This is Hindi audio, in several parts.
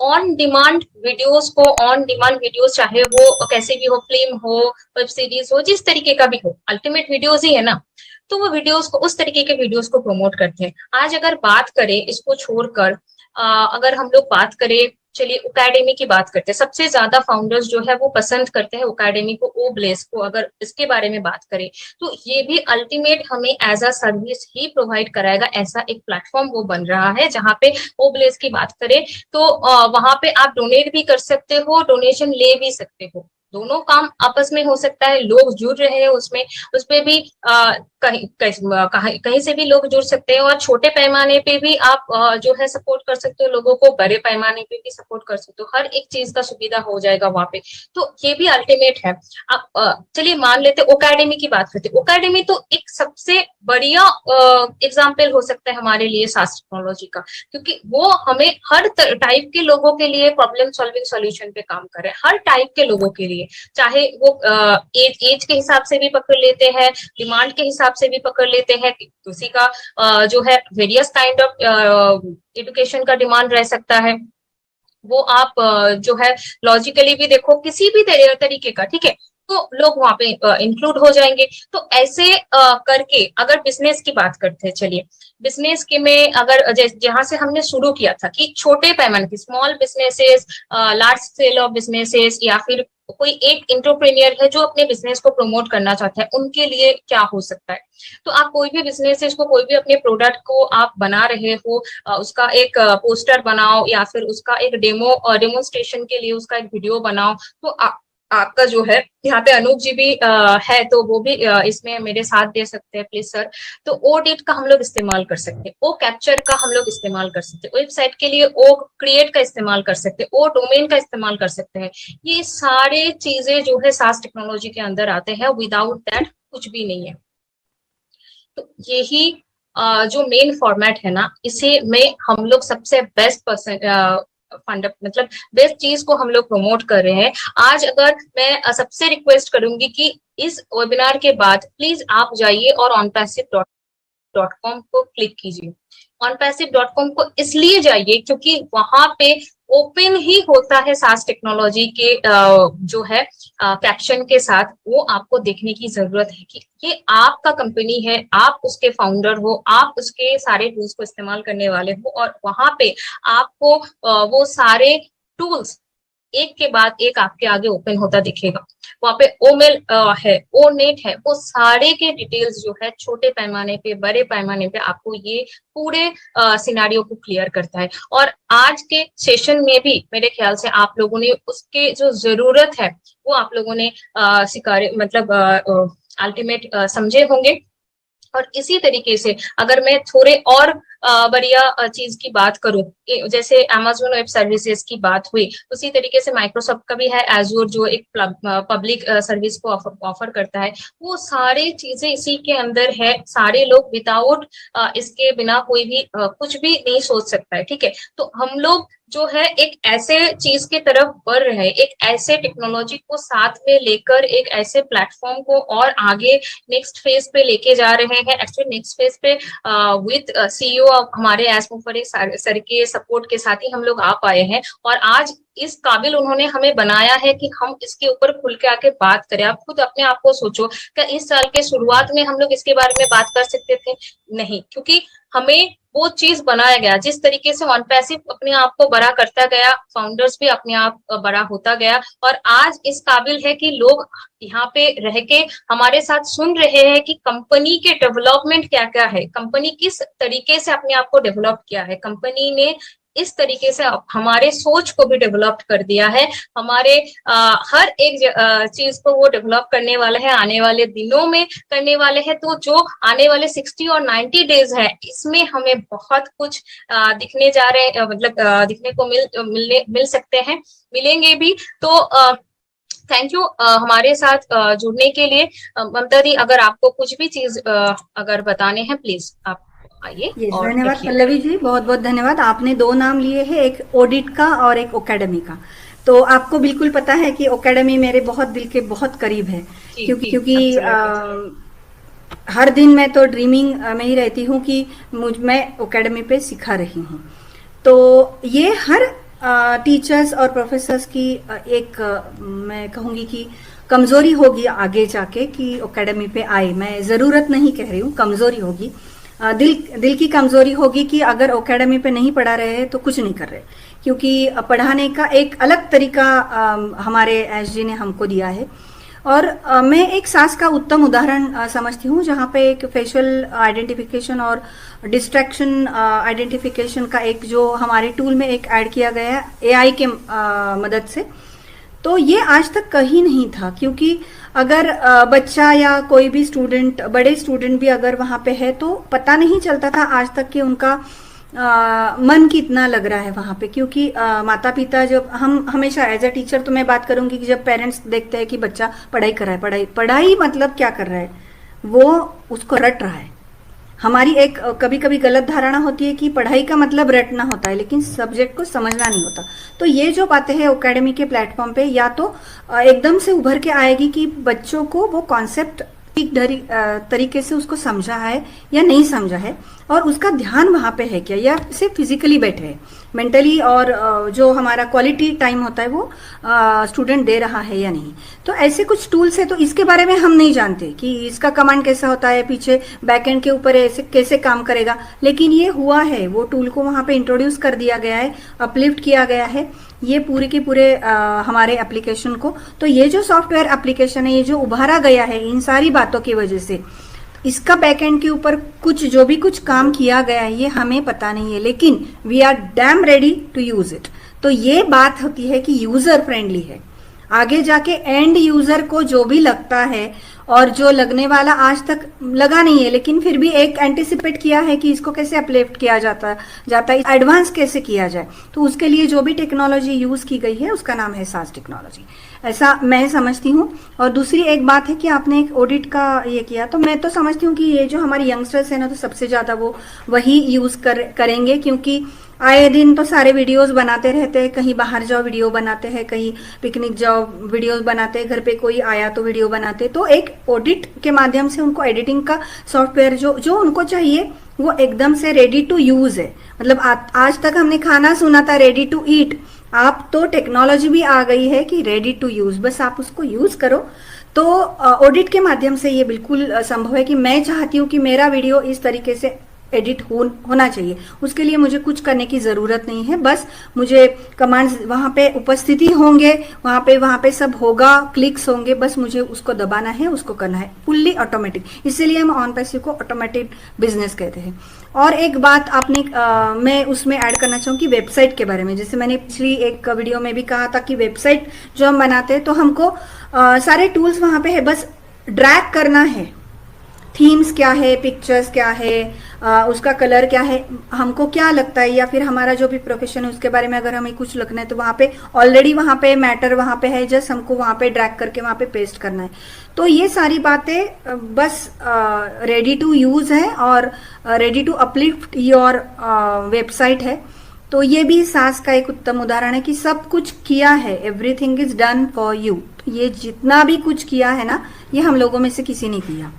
ऑन डिमांड वीडियोस को, ऑन डिमांड वीडियोस चाहे वो कैसे भी हो, फिल्म हो, वेब सीरीज हो, जिस तरीके का भी हो, अल्टीमेट वीडियोस ही है ना, तो वो वीडियोस को, उस तरीके के वीडियोस को प्रमोट करते हैं। आज अगर बात करें इसको छोड़कर, अगर हम लोग बात करें, चलिए उकेडेमी की बात करते हैं। सबसे ज्यादा फाउंडर्स जो है वो पसंद करते हैं उकेडेमी को, ओ ब्लेस को। अगर इसके बारे में बात करें तो ये भी अल्टीमेट हमें एज अ सर्विस ही प्रोवाइड कराएगा। ऐसा एक प्लेटफॉर्म वो बन रहा है जहाँ पे ओ ब्लेस की बात करें तो वहां पे आप डोनेट भी कर सकते हो, डोनेशन ले भी सकते हो, दोनों काम आपस में हो सकता है। लोग जुड़ रहे हैं उसमें, उस पे भी कहीं से भी लोग जुड़ सकते हैं, और छोटे पैमाने पे भी आप जो है सपोर्ट कर सकते हो लोगों को, बड़े पैमाने पे भी सपोर्ट कर सकते हो, हर एक चीज का सुविधा हो जाएगा वहां पे। तो ये भी अल्टीमेट है। आप चलिए मान लेते ओकेडेमी की बात करते, ओकेडेमी तो एक सबसे बढ़िया एग्जाम्पल हो सकता है हमारे लिए सास टेक्नोलॉजी का, क्योंकि वो हमें हर टाइप के लोगों के लिए प्रॉब्लम सॉल्विंग सॉल्यूशन पे काम कर रहे हैं, हर टाइप के लोगों के लिए, चाहे वो एज के हिसाब से भी पकड़ लेते हैं, डिमांड के हिसाब से भी पकड़ लेते हैं। किसी का जो है वेरियस काइंड ऑफ एजुकेशन का डिमांड रह सकता है, वो आप जो है लॉजिकली भी देखो, किसी भी तरीके का, ठीक है, तो लोग वहां पे इंक्लूड हो जाएंगे। तो ऐसे करके अगर बिजनेस की बात करते हैं, चलिए बिजनेस के में अगर जहां से हमने शुरू किया था कि छोटे पैमाने की small businesses, large scale of businesses, या फिर कोई एक एंटरप्रेन्योर है जो अपने बिजनेस को प्रमोट करना चाहता है, उनके लिए क्या हो सकता है। तो आप कोई भी बिजनेस को, कोई भी अपने प्रोडक्ट को आप बना रहे हो, उसका एक पोस्टर बनाओ, या फिर उसका एक डेमोन्स्ट्रेशन के लिए उसका एक वीडियो बनाओ। तो आपका जो है, यहाँ पे अनूप जी भी है, तो वो भी इसमें मेरे साथ दे सकते हैं प्लीज सर। तो ओ डिट का हम लोग इस्तेमाल कर सकते हैं, ओ कैप्चर का हम लोग इस्तेमाल कर सकते हैं, वेबसाइट के लिए ओ क्रिएट का इस्तेमाल कर सकते हैं, ओ डोमेन का इस्तेमाल कर सकते हैं। ये सारे चीजें जो है सास टेक्नोलॉजी के अंदर आते हैं, विदाउट दैट कुछ भी नहीं है। तो यही जो मेन फॉर्मेट है ना, इसे में हम लोग सबसे बेस्ट फंड, मतलब बेस्ट चीज को हम लोग प्रमोट कर रहे हैं। आज अगर मैं सबसे रिक्वेस्ट करूंगी कि इस वेबिनार के बाद प्लीज आप जाइए और onpassive.com को क्लिक कीजिए। onpassive.com को इसलिए जाइए क्योंकि वहां पे ओपन ही होता है सास टेक्नोलॉजी के जो है कैप्शन के साथ। वो आपको देखने की जरूरत है कि ये आपका कंपनी है, आप उसके फाउंडर हो, आप उसके सारे टूल्स को इस्तेमाल करने वाले हो, और वहां पे आपको वो सारे टूल्स एक के बाद एक आपके आगे ओपन होता दिखेगा। वहां पे ओमेल है, ओ नेट है, वो सारे के डिटेल्स जो है छोटे पैमाने पे, बड़े पैमाने पे आपको ये पूरे सिनारियो को क्लियर करता है। और आज के सेशन में भी मेरे ख्याल से आप लोगों ने उसके जो जरूरत है वो आप लोगों ने सिकारे मतलब अल्टीमेट समझे होंगे। और इसी तरीके से अगर मैं थोड़े और बढ़िया चीज की बात करूं, जैसे Amazon वेब सर्विसेज की बात हुई, उसी तरीके से माइक्रोसॉफ्ट का भी है एजूर, जो एक पब्लिक सर्विस को ऑफर करता है। वो सारी चीजें इसी के अंदर है। सारे लोग विदाउट इसके बिना कोई भी कुछ भी नहीं सोच सकता है, ठीक है। तो हम लोग जो है एक ऐसे चीज की तरफ बढ़ रहे हैं, एक ऐसे टेक्नोलॉजी को साथ में लेकर एक ऐसे प्लेटफॉर्म को और आगे नेक्स्ट फेज पे लेके जा रहे हैं। एक्चुअली नेक्स्ट फेज पे विद CEO हमारे एस मुफर सर के सपोर्ट के साथ ही हम लोग आ पाए हैं, और आज इस काबिल उन्होंने हमें बनाया है कि हम इसके ऊपर खुल के आके बात करें। आप खुद अपने आप को सोचो, क्या इस साल के शुरुआत में हम लोग इसके बारे में बात कर सकते थे? नहीं, क्योंकि हमें वो चीज बनाया गया। जिस तरीके से OnePassive अपने आप को बड़ा करता गया, फाउंडर्स भी अपने आप बड़ा होता गया, और आज इस काबिल है कि लोग यहाँ पे रह के हमारे साथ सुन रहे हैं कि कंपनी के डेवलपमेंट क्या क्या है, कंपनी किस तरीके से अपने आप को डेवलप किया है, कंपनी ने इस तरीके से हमारे सोच को भी डेवलप कर दिया है, हमारे हर एक चीज को वो डेवलप करने वाला है, आने वाले दिनों में करने वाले हैं। तो जो आने वाले 60 और 90 डेज है, इसमें हमें बहुत कुछ दिखने जा रहे हैं, मतलब दिखने को मिल सकते हैं, मिलेंगे भी। तो थैंक यू हमारे साथ जुड़ने के लिए। ममता दी, अगर आपको कुछ भी चीज अगर बताने हैं प्लीज आप आइए। और धन्यवाद पल्लवी जी, बहुत बहुत धन्यवाद। आपने दो नाम लिए हैं, एक ऑडिट का और एक ओकेडमी का। तो आपको बिल्कुल पता है कि ओकेडमी मेरे बहुत दिल के बहुत करीब है, क्योंकि हर दिन मैं तो ड्रीमिंग में ही रहती हूँ कि मैं ओकेडमी पे सिखा रही हूँ। तो ये हर टीचर्स और प्रोफेसर्स की मैं कहूँगी कि कमजोरी होगी आगे जाके कि एकेडमी पे आए। मैं ज़रूरत नहीं कह रही हूँ, कमजोरी होगी। दिल की कमजोरी होगी कि अगर एकेडमी पे नहीं पढ़ा रहे हैं तो कुछ नहीं कर रहे, क्योंकि पढ़ाने का एक अलग तरीका हमारे एसजी ने हमको दिया है। और मैं एक सास का उत्तम उदाहरण समझती हूँ, जहाँ पे एक फेशियल आइडेंटिफिकेशन और डिस्ट्रैक्शन आइडेंटिफिकेशन का एक जो हमारे टूल में एक ऐड किया गया है एआई के मदद से। तो ये आज तक कहीं नहीं था, क्योंकि अगर बच्चा या कोई भी स्टूडेंट, बड़े स्टूडेंट भी अगर वहाँ पे है तो पता नहीं चलता था आज तक कि उनका मन कितना लग रहा है वहाँ पे। क्योंकि माता पिता, जब हम हमेशा एज अ टीचर तो मैं बात करूंगी कि जब पेरेंट्स देखते हैं कि बच्चा पढ़ाई कर रहा है, पढ़ाई मतलब क्या कर रहा है, वो उसको रट रहा है। हमारी एक कभी कभी गलत धारणा होती है कि पढ़ाई का मतलब रटना होता है, लेकिन सब्जेक्ट को समझना नहीं होता। तो ये जो बातें हैं एकेडमी के प्लेटफॉर्म पे या तो एकदम से उभर के आएगी कि बच्चों को वो कॉन्सेप्ट ठीक तरीके से उसको समझा है या नहीं समझा है, और उसका ध्यान वहाँ पे है क्या, या सिर्फ फिजिकली बैठे है, मेंटली और जो हमारा क्वालिटी टाइम होता है वो स्टूडेंट दे रहा है या नहीं। तो ऐसे कुछ टूल्स है, तो इसके बारे में हम नहीं जानते कि इसका कमांड कैसा होता है, पीछे बैकएंड के ऊपर ऐसे कैसे काम करेगा, लेकिन ये हुआ है, वो टूल को वहाँ पे इंट्रोड्यूस कर दिया गया है, अपलिफ्ट किया गया है ये पूरे के पूरे हमारे एप्लीकेशन को। तो ये जो सॉफ्टवेयर एप्लीकेशन है, ये जो उभारा गया है इन सारी बातों की वजह से, इसका बैकएंड के ऊपर कुछ जो भी कुछ काम किया गया है ये हमें पता नहीं है, लेकिन we are damn ready to use it. तो ये बात होती है कि यूजर फ्रेंडली है। आगे जाके एंड यूजर को जो भी लगता है और जो लगने वाला आज तक लगा नहीं है, लेकिन फिर भी एक एंटिसिपेट किया है कि इसको कैसे अपलिफ्ट किया जाता है, एडवांस कैसे किया जाए, तो उसके लिए जो भी टेक्नोलॉजी यूज की गई है उसका नाम है सास टेक्नोलॉजी, ऐसा मैं समझती हूँ। और दूसरी एक बात है कि आपने एक ऑडिट का ये किया, तो मैं तो समझती हूँ कि ये जो हमारे यंगस्टर्स है ना, तो सबसे ज्यादा वो वही यूज करेंगे, क्योंकि आए दिन तो सारे वीडियोस बनाते रहते हैं, कहीं बाहर जाओ वीडियो बनाते हैं, कहीं पिकनिक जाओ वीडियोस बनाते हैं, घर पे कोई आया तो वीडियो बनाते। तो एक ऑडिट के माध्यम से उनको एडिटिंग का सॉफ्टवेयर जो उनको चाहिए वो एकदम से रेडी टू यूज है। मतलब आज तक हमने खाना सुना था रेडी टू ईट, आप तो टेक्नोलॉजी भी आ गई है कि रेडी टू यूज, बस आप उसको यूज करो। तो ऑडिट के माध्यम से ये बिल्कुल संभव है कि मैं चाहती हूँ कि मेरा वीडियो इस तरीके से एडिट होना चाहिए, उसके लिए मुझे कुछ करने की जरूरत नहीं है, बस मुझे कमांड्स वहां पे उपस्थिति होंगे, वहां पे सब होगा, क्लिक्स होंगे, बस मुझे उसको दबाना है, उसको करना है, फुल्ली ऑटोमेटिक। इसीलिए हम ऑन पैसिव को ऑटोमेटेड बिजनेस कहते हैं। और एक बात आपने मैं उसमें ऐड करना चाहूँगी वेबसाइट के बारे में। जैसे मैंने पिछली एक वीडियो में भी कहा था कि वेबसाइट जो हम बनाते हैं तो हमको सारे टूल्स वहां पे है, बस ड्रैग करना है, थीम्स क्या है, पिक्चर्स क्या है, उसका कलर क्या है, हमको क्या लगता है, या फिर हमारा जो भी प्रोफेशन है उसके बारे में अगर हमें कुछ लिखना है तो वहाँ पे ऑलरेडी वहाँ पे मैटर वहाँ पे है, जस्ट हमको वहाँ पे ड्रैग करके वहाँ पे पेस्ट करना है। तो ये सारी बातें बस रेडी टू यूज है और ready to uplift your website है। तो ये भी सास का एक उत्तम उदाहरण है कि सब कुछ किया है, everything is done for you. ये जितना भी कुछ किया है ना, ये हम लोगों में से किसी ने किया।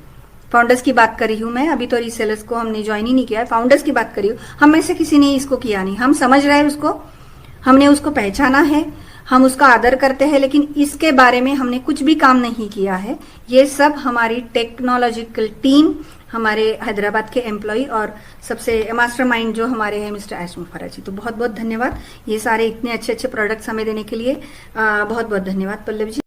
फाउंडर्स की बात कर रही हूँ मैं, अभी तो रीसेलर्स को हमने ज्वाइन ही नहीं किया है, फाउंडर्स की बात कर रही हूँ। हम में से किसी ने इसको किया नहीं, हम समझ रहे हैं उसको, हमने उसको पहचाना है, हम उसका आदर करते हैं, लेकिन इसके बारे में हमने कुछ भी काम नहीं किया है। ये सब हमारी टेक्नोलॉजिकल टीम, हमारे हैदराबाद के एम्प्लॉय और सबसे मास्टरमाइंड जो हमारे हैं मिस्टर एस मुफर्रा जी। तो बहुत बहुत धन्यवाद, ये सारे इतने अच्छे अच्छे प्रोडक्ट्स हमें देने के लिए बहुत बहुत धन्यवाद पल्लवी जी।